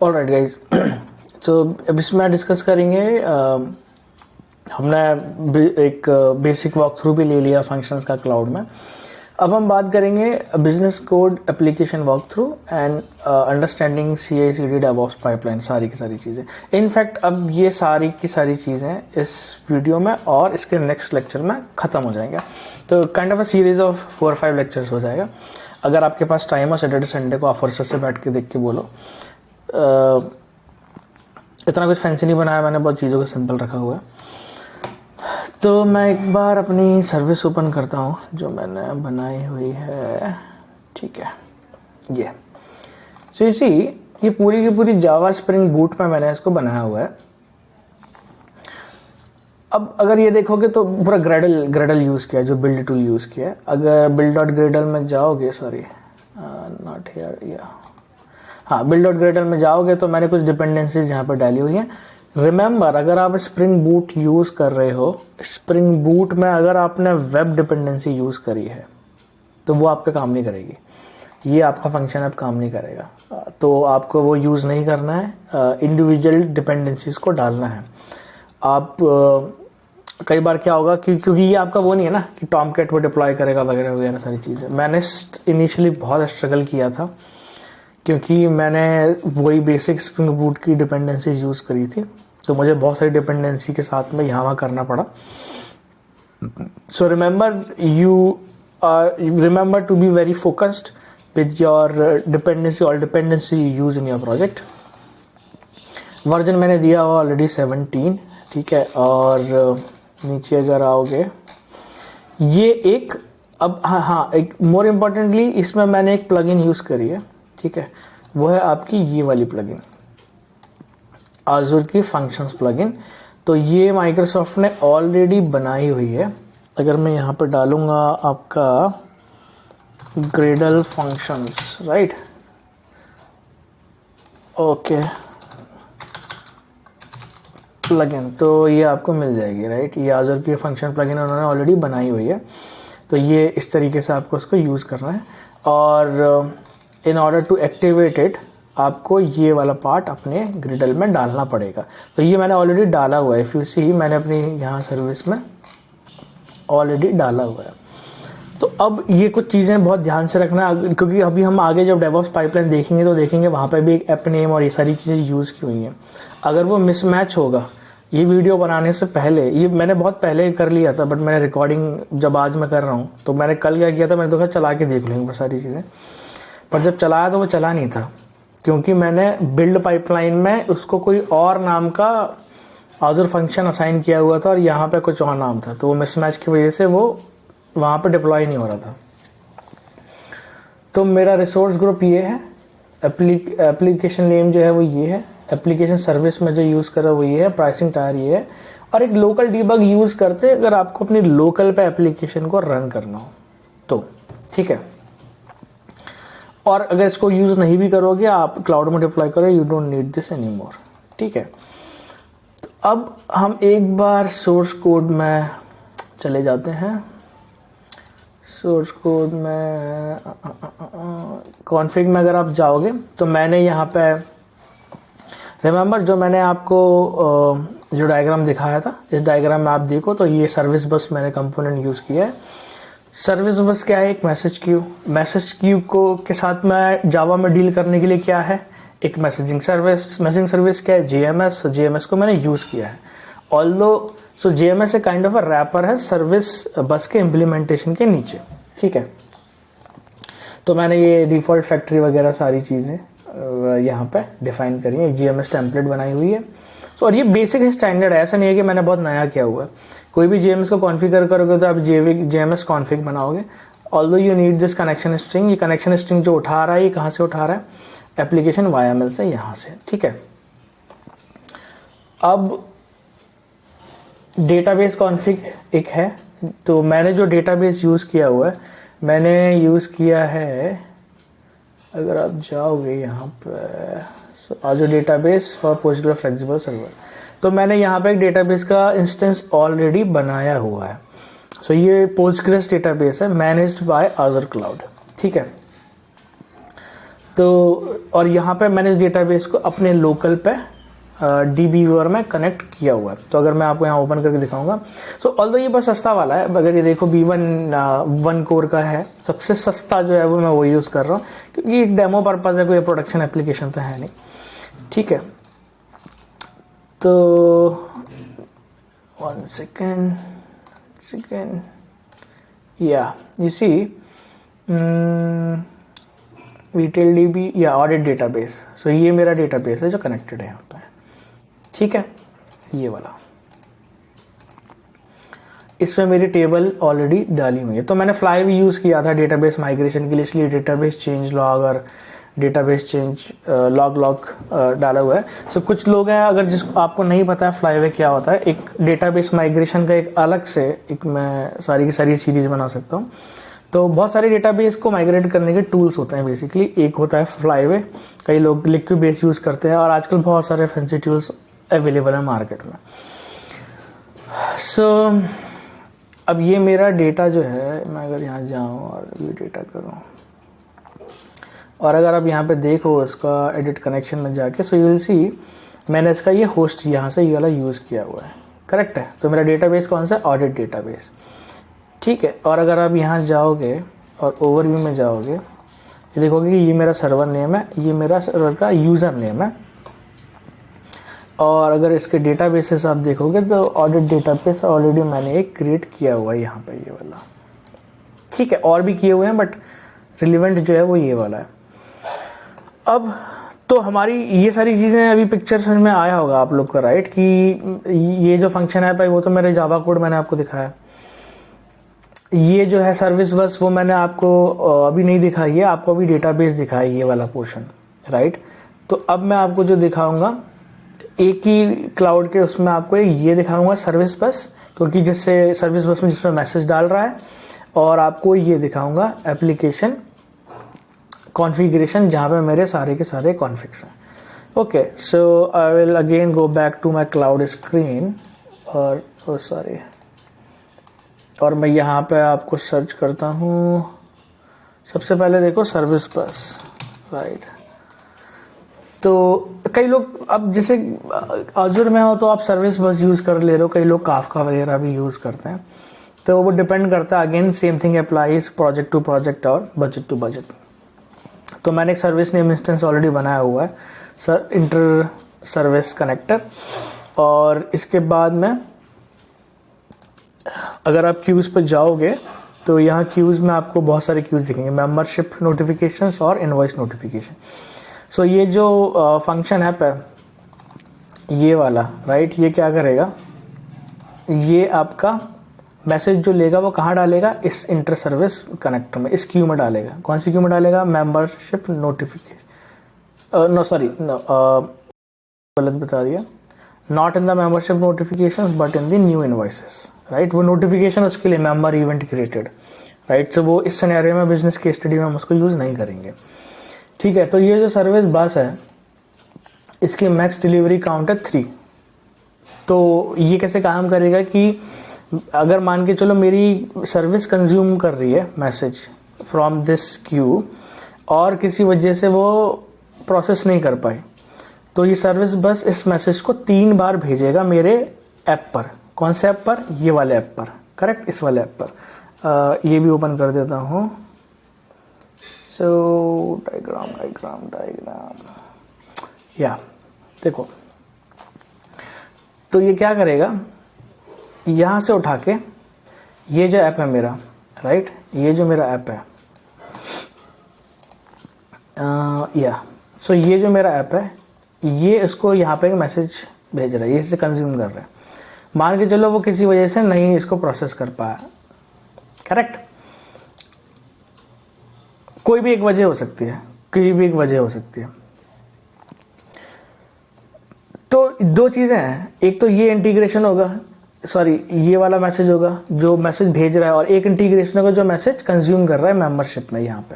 Alright guys, तो अब इसमें डिस्कस करेंगे हमने एक बेसिक वॉक थ्रू भी ले लिया फंक्शंस का क्लाउड में। अब हम बात करेंगे business code application walk through and understanding CI/CD DevOps pipeline, सारी की सारी चीज़ें। इनफैक्ट अब ये सारी की सारी चीज़ें इस वीडियो में और इसके नेक्स्ट लेक्चर में ख़त्म हो जाएंगे। तो kind of a series of 4-5 lectures हो जाएगा। अगर आपके पास टाइम हो सैटरडे संडे को आप फुर्सत से बैठ के देख के बोलो। इतना कुछ फैंसी नहीं बनाया मैंने, बहुत चीज़ों को सिंपल रखा हुआ है। तो मैं एक बार अपनी सर्विस ओपन करता हूँ जो मैंने बनाई हुई है, ठीक है। ये सो इसी ये पूरी की पूरी जावा स्प्रिंग बूट में मैंने इसको बनाया हुआ है। अब अगर ये देखोगे तो पूरा ग्रेडल यूज़ किया है, जो बिल्ड टूल यूज़ किया है। अगर build.gradle में जाओगे, सॉरी नॉट हियर, या हाँ build.gradle में जाओगे तो मैंने कुछ डिपेंडेंसीज यहाँ पर डाली हुई हैं। रिमेंबर, अगर आप स्प्रिंग बूट यूज़ कर रहे हो, स्प्रिंग बूट में अगर आपने वेब डिपेंडेंसी यूज़ करी है तो वो आपका काम नहीं करेगी। ये आपका फंक्शन अब काम नहीं करेगा, तो आपको वो यूज़ नहीं करना है। इंडिविजुअल डिपेंडेंसीज को डालना है। आप कई बार क्या होगा कि क्योंकि ये आपका वो नहीं है ना कि टॉमकैट वो डिप्लॉय करेगा वगैरह वगैरह सारी चीज़ें। मैंने इनिशियली बहुत स्ट्रगल किया था क्योंकि मैंने वही बेसिक स्प्रिंग बूट की डिपेंडेंसीज यूज़ करी थी, तो मुझे बहुत सारी डिपेंडेंसी के साथ में यहाँ करना पड़ा। So remember to be very focused with your dependency, all dependency you use in your project. Version मैंने दिया हुआ ऑलरेडी 17, ठीक है। और नीचे अगर आओगे ये एक, अब हाँ एक मोर इम्पोर्टेंटली इसमें मैंने एक प्लगइन यूज़ करी है, ठीक है। वो है आपकी ये वाली प्लगइन, आज़ूर की फंक्शंस प्लगइन। तो ये माइक्रोसॉफ्ट ने ऑलरेडी बनाई हुई है। अगर मैं यहाँ पर डालूँगा आपका Gradle functions, right, okay, plugin, तो ये आपको मिल जाएगी, राइट। ये आज़ूर की फंक्शन प्लगइन उन्होंने ऑलरेडी बनाई हुई है। तो ये इस तरीके से आपको उसको यूज़ करना है। और in order to activate it आपको ये वाला पार्ट अपने ग्रिडल में डालना पड़ेगा। तो ये मैंने ऑलरेडी डाला हुआ है। इफ़ यू सी, मैंने अपनी यहाँ सर्विस में ऑलरेडी डाला हुआ है। तो अब ये कुछ चीज़ें बहुत ध्यान से रखना, क्योंकि अभी हम आगे जब डेवऑप्स पाइपलाइन देखेंगे तो देखेंगे वहाँ पे भी एक ऐप नेम और ये सारी चीज़ें यूज़ की हुई हैं। अगर वो मिसमैच होगा, ये वीडियो बनाने से पहले, ये मैंने बहुत पहले कर लिया था, बट मैंने रिकॉर्डिंग जब आज मैं कर रहा हूँ तो मैंने कल क्या किया था, मैंने देखा चला के देख लूँगी सारी चीज़ें, पर जब चलाया तो वो चला नहीं था क्योंकि मैंने बिल्ड पाइपलाइन में उसको कोई और नाम का आज़ूर फंक्शन असाइन किया हुआ था और यहाँ पे कुछ और नाम था। तो वो मिसमैच की वजह से वो वहाँ पे डिप्लॉय नहीं हो रहा था। तो मेरा रिसोर्स ग्रुप ये है, एप्लीकेशन नेम जो है वो ये है, एप्लीकेशन सर्विस में जो यूज़ कर रहा है वो ये है, प्राइसिंग टायर ये है, और एक लोकल डीबग यूज़ करते अगर आपको अपनी लोकल पे एप्लीकेशन को रन करना हो तो, ठीक है। और अगर इसको यूज़ नहीं भी करोगे, आप क्लाउड में डिप्लॉय करो, you don't need this any more, ठीक है। तो अब हम एक बार सोर्स कोड में चले जाते हैं। सोर्स कोड में कॉन्फ़िग में अगर आप जाओगे तो मैंने यहाँ पे, रिमेंबर जो मैंने आपको जो डायग्राम दिखाया था, इस डायग्राम में आप देखो तो ये सर्विस बस मैंने कंपोनेंट यूज़ किया है। सर्विस बस क्या है? एक मैसेज क्यू को के साथ में जावा में डील करने के लिए क्या है? एक मैसेजिंग सर्विस क्या है? जेएमएस को मैंने यूज़ किया है। ऑल्दो सो जेएमएस एक काइंड ऑफ अ रैपर है सर्विस बस के इम्प्लीमेंटेशन के नीचे, ठीक है। तो मैंने ये डिफ़ॉल्ट फैक्ट्री वगैरह सारी चीज़ें यहाँ पे डिफाइन करी है, जेएमएस टेम्पलेट बनाई हुई है। सो और ये बेसिक है, स्टैंडर्ड है, ऐसा नहीं है कि मैंने बहुत नया किया हुआ है। कोई भी जेएमएस को कॉन्फ़िगर करोगे तो आप जेएमएस कॉन्फ़िग बनाओगे। Although you need this connection string, ये कनेक्शन स्ट्रिंग जो उठा रहा है ये कहाँ से उठा रहा है? एप्लीकेशन YML से, यहाँ से, ठीक है। अब डेटाबेस कॉन्फ़िग एक है, तो मैंने जो डेटाबेस यूज़ किया हुआ है, मैंने यूज़ किया है, अगर आप जाओगे यहाँ पे आज़ूर डेटाबेस फॉर पोस्टग्रे फ्लेक्सिबल सर्वर, तो मैंने यहाँ पे एक डेटाबेस का इंस्टेंस ऑलरेडी बनाया हुआ है। सो ये पोस्टग्रेस डेटाबेस है मैनेज्ड बाय आज़ूर क्लाउड, ठीक है। तो और यहाँ पे मैंने इस डेटाबेस को अपने लोकल पे DB व्यूअर में कनेक्ट किया हुआ है। तो अगर मैं आपको यहाँ ओपन करके दिखाऊंगा, सो ऑल्दो ये बहुत सस्ता वाला है, अगर ये देखो B1 1 कोर का है, सबसे सस्ता जो है वो मैं वो यूज़ कर रहा हूँ, क्योंकि एक डेमो पर्पज़ है, कोई प्रोडक्शन एप्लीकेशन तो है नहीं। ठीक है, तो 1 सेकेंड या यू सी रिटेल DB या ऑडिट डेटाबेस। सो ये मेरा डेटाबेस है जो कनेक्टेड है यहाँ पे। ठीक है, ये वाला, इसमें मेरी टेबल ऑलरेडी डाली हुई है। तो मैंने फ्लाई भी यूज़ किया था डेटाबेस माइग्रेशन के लिए, इसलिए डेटाबेस चेंज लॉग और डेटाबेस चेंज लॉग डाला हुआ है। सो कुछ लोग हैं, अगर जिसको आपको नहीं पता है फ्लाईवे क्या होता है, एक डेटाबेस माइग्रेशन का एक अलग से एक मैं सारी की सारी सीरीज बना सकता हूँ। तो बहुत सारे डेटाबेस को माइग्रेट करने के टूल्स होते हैं बेसिकली। एक होता है फ्लाईवे, कई लोग लिक्विड बेस यूज़ करते हैं, और आजकल बहुत सारे फैंसी टूल्स अवेलेबल है मार्केट में। सो अब ये मेरा डेटा जो है, मैं अगर यहाँ जाऊँ और व्यू डेटा करूँ, और अगर आप यहाँ पे देखो इसका एडिट कनेक्शन में जाके, सो यू विल सी मैंने इसका ये होस्ट यहाँ से ये वाला यूज़ किया हुआ है। करेक्ट है, तो मेरा डेटाबेस कौन सा, ऑडिट डेटाबेस। ठीक है, और अगर आप यहाँ जाओगे और ओवरव्यू में जाओगे, ये देखोगे कि ये मेरा सर्वर नेम है, ये मेरा सर्वर का यूज़र नेम है। और अगर इसके डेटाबेसेस आप देखोगे तो ऑडिट डेटाबेस ऑलरेडी मैंने एक क्रिएट किया हुआ है यहाँ पे, ये वाला। ठीक है, और भी किए हुए हैं, बट रिलेवेंट जो है वो ये वाला है। अब तो हमारी ये सारी चीज़ें अभी पिक्चर समझ में आया होगा आप लोग का, राइट, कि ये जो फंक्शन है भाई वो तो मेरे जावा कोड मैंने आपको दिखाया। ये जो है सर्विस बस वो मैंने आपको अभी नहीं दिखाई है, आपको अभी डेटाबेस दिखाई ये वाला पोर्शन, राइट। तो अब मैं आपको जो दिखाऊंगा एक ही क्लाउड के उसमें आपको ये दिखाऊंगा सर्विस बस, क्योंकि जिससे सर्विस बस में जिसमें मैसेज डाल रहा है, और आपको ये दिखाऊंगा एप्लीकेशन कॉन्फ़िगरेशन जहाँ पे मेरे सारे के सारे कॉन्फ़िग्स हैं। Okay, so I will again go back to my cloud screen, और सॉरी, और मैं यहाँ पे आपको सर्च करता हूँ। सबसे पहले देखो सर्विस बस, राइट। तो कई लोग अब जैसे अजूर में हो तो आप सर्विस बस यूज़ कर ले रहे हो, कई लोग काफका वगैरह भी यूज़ करते हैं, तो वो डिपेंड करता है। Again same thing applies project to project और बजट टू बजट। तो मैंने एक सर्विस नेम इंस्टेंस ऑलरेडी बनाया हुआ है, सर इंटर सर्विस कनेक्टर। और इसके बाद में अगर आप क्यूज़ पर जाओगे तो यहाँ क्यूज़ में आपको बहुत सारे क्यूज़ दिखेंगे, मेंबरशिप नोटिफिकेशंस और इनवॉइस नोटिफिकेशन। सो ये जो फंक्शन है पे ये वाला, राइट, ये क्या करेगा, ये आपका मैसेज जो लेगा वो कहाँ डालेगा, इस इंटर सर्विस कनेक्टर में, इस क्यू में डालेगा। कौन सी क्यू में डालेगा, मेंबरशिप नोटिफिकेशन, नो सॉरी गलत बता दिया, not in the membership notification but in the new invoices, right. वो नोटिफिकेशन उसके लिए मेंबर इवेंट क्रिएटेड, राइट। तो वो इस सिनेरियो में बिजनेस केस स्टडी में हम उसको यूज़ नहीं करेंगे। ठीक है, तो ये जो सर्विस बस है इसकी मैक्स डिलीवरी काउंट है 3। तो ये कैसे काम करेगा कि अगर मान के चलो मेरी सर्विस कंज्यूम कर रही है मैसेज फ्रॉम दिस क्यू और किसी वजह से वो प्रोसेस नहीं कर पाई, तो ये सर्विस बस इस मैसेज को 3 बार भेजेगा मेरे ऐप पर। कौन से ऐप पर, ये वाले ऐप पर, करेक्ट, इस वाले ऐप पर। ये भी ओपन कर देता हूँ। सो डायग्राम या देखो, तो ये क्या करेगा, यहाँ से उठा के ये जो ऐप है मेरा, राइट, ये जो मेरा ऐप है सो ये जो मेरा ऐप है ये इसको यहाँ पे मैसेज भेज रहा है, ये इसे कंज्यूम कर रहा है। मान के चलो वो किसी वजह से नहीं इसको प्रोसेस कर पाया, करेक्ट, कोई भी एक वजह हो सकती है, कोई भी एक वजह हो सकती है। तो 2 चीज़ें हैं, एक तो ये इंटीग्रेशन होगा, सॉरी ये वाला मैसेज होगा जो मैसेज भेज रहा है, और एक इंटीग्रेशन होगा जो मैसेज कंज्यूम कर रहा है मेंबरशिप में यहाँ पे।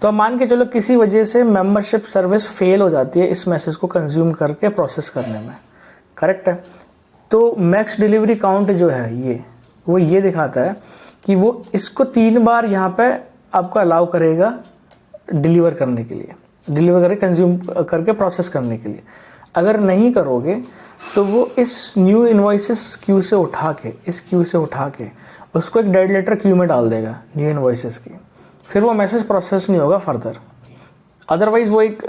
तो मान के चलो किसी वजह से मेंबरशिप सर्विस फेल हो जाती है इस मैसेज को कंज्यूम करके प्रोसेस करने में, करेक्ट है। तो मैक्स डिलीवरी काउंट जो है वो ये दिखाता है कि वो इसको 3 बार यहाँ पे आपको अलाउ करेगा डिलीवर करने के लिए, डिलीवर करके कंज्यूम करके प्रोसेस करने के लिए। अगर नहीं करोगे तो वो इस न्यू इन्वॉइसेस क्यू से उठा के, इस क्यू से उठा के उसको एक डेड लेटर क्यू में डाल देगा न्यू इन्वॉइसेस की, फिर वो मैसेज प्रोसेस नहीं होगा फर्दर। अदरवाइज वो एक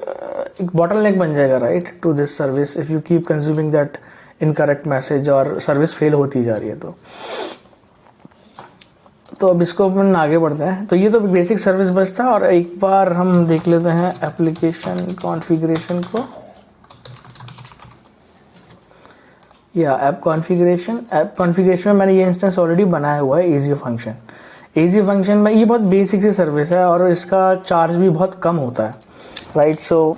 बॉटलनेक बन जाएगा right to this service if you keep consuming that incorrect message और सर्विस फेल होती जा रही है। तो अब इसको अपन आगे बढ़ते हैं। तो ये तो बेसिक सर्विस बस था, और एक बार हम देख लेते हैं एप्लीकेशन कॉन्फ़िगरेशन को, या ऐप कॉन्फ़िगरेशन में मैंने ये इंस्टेंस ऑलरेडी बनाया हुआ है एजी फंक्शन में। ये बहुत बेसिक सी सर्विस है और इसका चार्ज भी बहुत कम होता है राइट। सो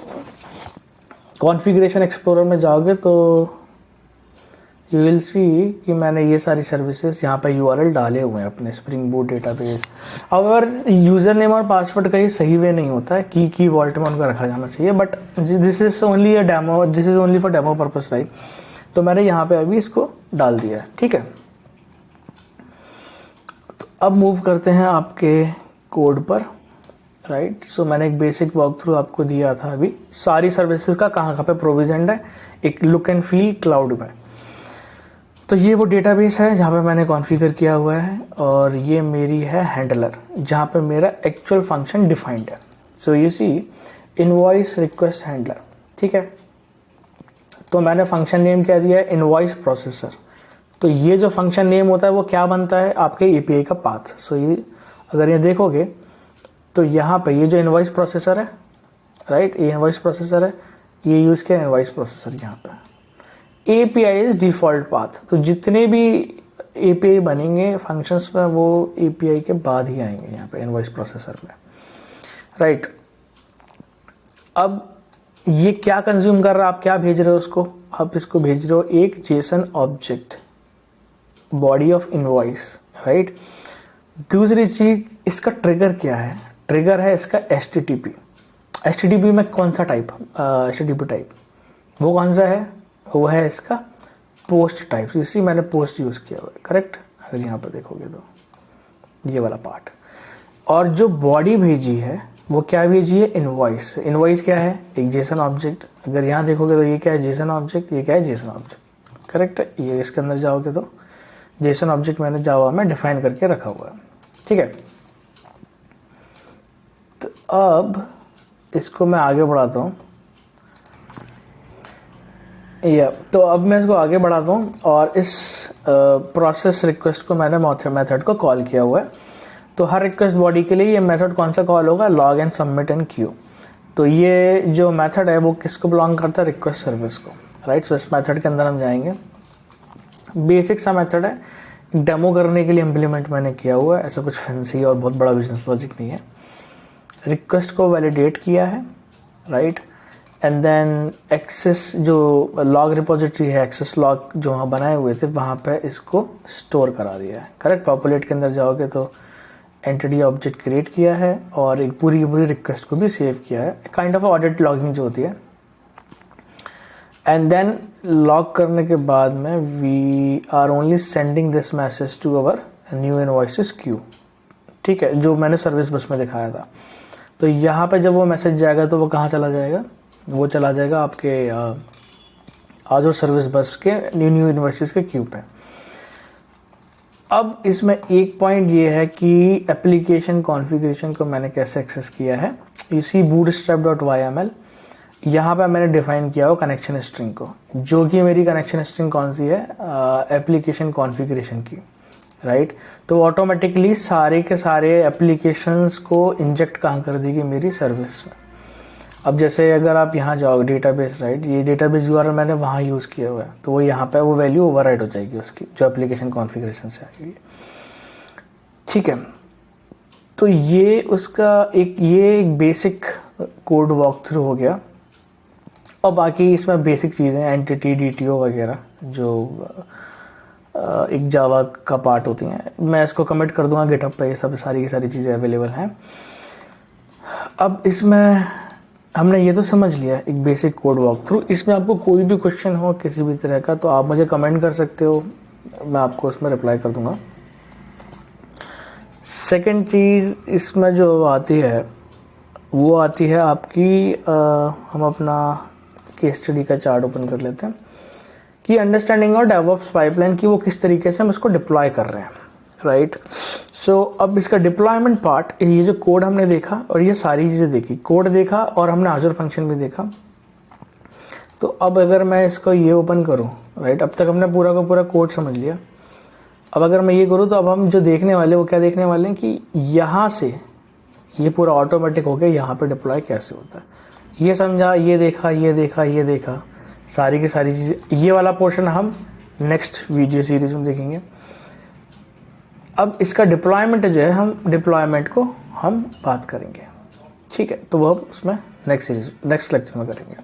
कॉन्फ़िगरेशन एक्सप्लोरर में जाओगे तो यू विल सी कि मैंने ये सारी सर्विसेज यहाँ पे यूआरएल डाले हुए हैं अपने स्प्रिंग बूट डेटाबेस। अगर यूज़र नेम और पासवर्ड का ये सही वे नहीं होता है, की वॉल्ट में उनका रखा जाना चाहिए, but this is only a demo, this is only for demo purpose right. तो मैंने यहाँ पे अभी इसको डाल दिया है, ठीक है। तो अब मूव करते हैं आपके कोड पर राइट। सो मैंने एक बेसिक वॉक थ्रू आपको दिया था अभी सारी सर्विसेज का कहाँ पे प्रोविजनड है, एक लुक एंड फील क्लाउड में। तो ये वो डेटाबेस है जहाँ पे मैंने कॉन्फ़िगर किया हुआ है, और ये मेरी है हैंडलर जहाँ पे मेरा एक्चुअल फंक्शन डिफाइंड है। So you see invoice request handler, ठीक है। तो मैंने फंक्शन नेम क्या दिया है, इनवॉइस प्रोसेसर। तो ये जो फंक्शन नेम होता है वो क्या बनता है, आपके एपीआई का पाथ। सो ये अगर ये देखोगे तो यहाँ पे ये जो इनवॉइस प्रोसेसर है राइट, ये इनवॉइस प्रोसेसर है, ये यूज़ किया इनवॉइस प्रोसेसर यहाँ पे। API इज डिफ़ॉल्ट पाथ, तो जितने भी API बनेंगे फंक्शंस में वो API के बाद ही आएंगे यहाँ पे इनवॉइस प्रोसेसर में राइट। अब ये क्या कंज्यूम कर रहा है, आप क्या भेज रहे हो उसको, आप इसको भेज रहे हो एक Jason object body of invoice right. दूसरी चीज इसका ट्रिगर क्या है, ट्रिगर है इसका HTTP में कौन सा टाइप, HTTP टाइप वो कौन सा है, वो है इसका पोस्ट टाइप। इसी मैंने पोस्ट यूज़ किया हुआ है करेक्ट, अगर यहाँ पर देखोगे तो ये वाला पार्ट। और जो बॉडी भेजी है वो क्या भेजी है, इनवॉइस क्या है, एक जेसन ऑब्जेक्ट। अगर यहाँ देखोगे तो ये क्या है, जेसन ऑब्जेक्ट, ये क्या है, जेसन ऑब्जेक्ट करेक्ट है। ये इसके अंदर जाओगे तो जेसन ऑब्जेक्ट मैंने जावा में डिफाइन करके रखा हुआ है, ठीक है। तो अब इसको मैं आगे बढ़ाता हूँ, तो अब मैं इसको आगे बढ़ाता हूँ और इस प्रोसेस रिक्वेस्ट को मैंने मेथड को कॉल किया हुआ है। तो हर रिक्वेस्ट बॉडी के लिए ये मेथड कौन सा कॉल होगा, log and submit and Q. तो ये जो मेथड है वो किसको बिलोंग करता है, रिक्वेस्ट सर्विस को राइट। सो इस मेथड के अंदर हम जाएंगे, बेसिक सा मेथड है, डेमो करने के लिए इम्प्लीमेंट मैंने किया हुआ है, ऐसा कुछ फैंसी और बहुत बड़ा बिजनेस लॉजिक नहीं है। रिक्वेस्ट को वैलिडेट किया है राइट, एंड देन एक्सेस जो लॉग रिपोजिटरी है, एक्सेस लॉग जो वहाँ बनाए हुए थे वहाँ पे इसको स्टोर करा दिया है करेक्ट। पॉपुलेट के अंदर जाओगे तो एंटिटी ऑब्जेक्ट क्रिएट किया है और एक पूरी रिक्वेस्ट को भी सेव किया है, काइंड ऑफ ऑडिट लॉगिंग जो होती है। एंड देन लॉग करने के बाद में we are only sending this message to our new invoices queue, ठीक है, जो मैंने सर्विस बस में दिखाया था। तो यहाँ पे जब वो मैसेज जाएगा तो वो कहाँ चला जाएगा, वो चला जाएगा आपके आजो सर्विस बस के न्यू इनवॉइसेस के क्यू पे। अब इसमें एक पॉइंट ये है कि एप्लीकेशन कॉन्फ़िगरेशन को मैंने कैसे एक्सेस किया है। इसी bootstrap.yml यहाँ पे मैंने डिफाइन किया हो कनेक्शन स्ट्रिंग को, जो कि मेरी कनेक्शन स्ट्रिंग कौन सी है, एप्लीकेशन कॉन्फ़िगरेशन की राइट। तो ऑटोमेटिकली सारे के सारे एप्लीकेशंस को इंजेक्ट कहाँ कर देगी, मेरी सर्विस में। अब जैसे अगर आप यहाँ जाओगे डेटाबेस राइट, ये डेटाबेस यूआरएल मैंने वहाँ यूज़ किया हुआ है, तो वो यहाँ पे वो वैल्यू ओवरराइड हो जाएगी उसकी, जो एप्लीकेशन कॉन्फ़िगरेशन से आएगी, ठीक है। तो ये उसका एक बेसिक कोड वॉक थ्रू हो गया। और बाकी इसमें बेसिक चीज़ें एंटिटी DTO वगैरह जो एक जावा का पार्ट होती हैं, मैं इसको कमिट कर दूंगा गिटहब पे, ये सब सारी की सारी चीज़ें अवेलेबल हैं। अब इसमें हमने ये तो समझ लिया एक बेसिक कोड वॉक थ्रू। इसमें आपको कोई भी क्वेश्चन हो किसी भी तरह का तो आप मुझे कमेंट कर सकते हो, मैं आपको उसमें रिप्लाई कर दूंगा। सेकंड चीज़ इसमें जो आती है वो आती है आपकी हम अपना केस स्टडी का चार्ट ओपन कर लेते हैं कि अंडरस्टैंडिंग और डेवऑप्स पाइपलाइन की वो किस तरीके से हम इसको डिप्लॉय कर रहे हैं, राइट। सो अब इसका डिप्लॉयमेंट पार्ट, ये जो कोड हमने देखा और ये सारी चीज़ें देखी, कोड देखा और हमने आज़ूर फंक्शन भी देखा। तो अब अगर मैं इसको ये ओपन करूँ, राइट, अब तक हमने पूरा का पूरा कोड समझ लिया। अब अगर मैं ये करूँ तो अब हम जो देखने वाले वो क्या देखने वाले हैं कि यहाँ से ये पूरा ऑटोमेटिक हो गया, यहाँ पे डिप्लॉय कैसे होता है ये समझा, ये देखा, ये देखा, ये देखा, सारी की सारी चीज़ें। ये वाला पोर्शन हम नेक्स्ट वीडियो सीरीज में देखेंगे। अब इसका डिप्लॉयमेंट जो है, हम डिप्लॉयमेंट को हम बात करेंगे, ठीक है, तो वो उसमें नेक्स्ट लेक्चर में करेंगे।